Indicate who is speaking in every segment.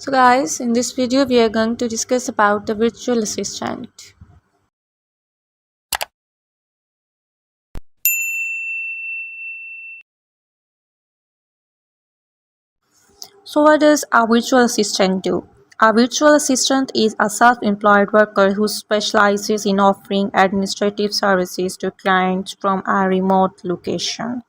Speaker 1: So guys, in this video we are going to discuss about the virtual assistant. So what does a virtual assistant do? A virtual assistant is a self-employed worker who specializes in offering administrative services to clients from a remote location.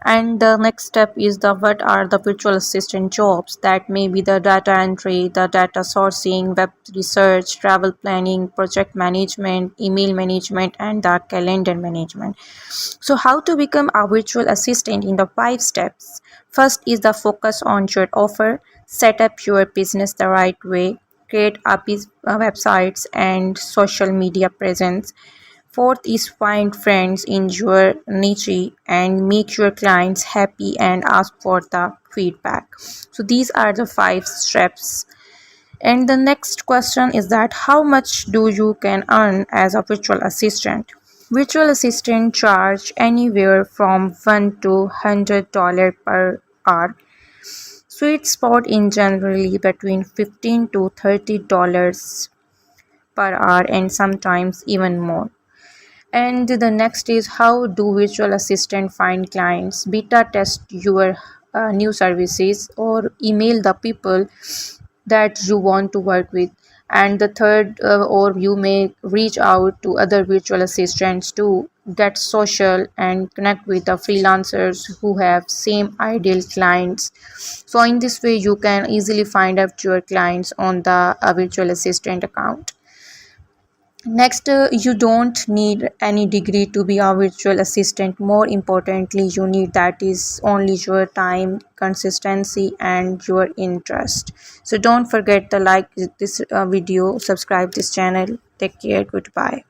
Speaker 1: And the next step is the what are the virtual assistant jobs. That may be the data entry, the data sourcing, web research, travel planning, project management, email management, and the calendar management. So how to become a virtual assistant in the 5 steps. First is the focus on your offer. Set up your business the right way. Create websites and social media presence. Fourth is find friends in your niche and make your clients happy and ask for the feedback. So these are the 5 steps. And the next question is that how much do you can earn as a virtual assistant? Virtual assistant charge anywhere from $1 to $100 per hour. Sweet spot in generally between $15 to $30 per hour and sometimes even more. And the next is how do virtual assistant find clients? Beta test your new services or email the people that you want to work with. And the third, or you may reach out to other virtual assistants to get social and connect with the freelancers who have same ideal clients. So in this way you can easily find out your clients on the virtual assistant account. Next, you don't need any degree to be a virtual assistant. More importantly, you need that is only your time, consistency, and your interest. So don't forget to like this video, subscribe this channel. Take care. Goodbye.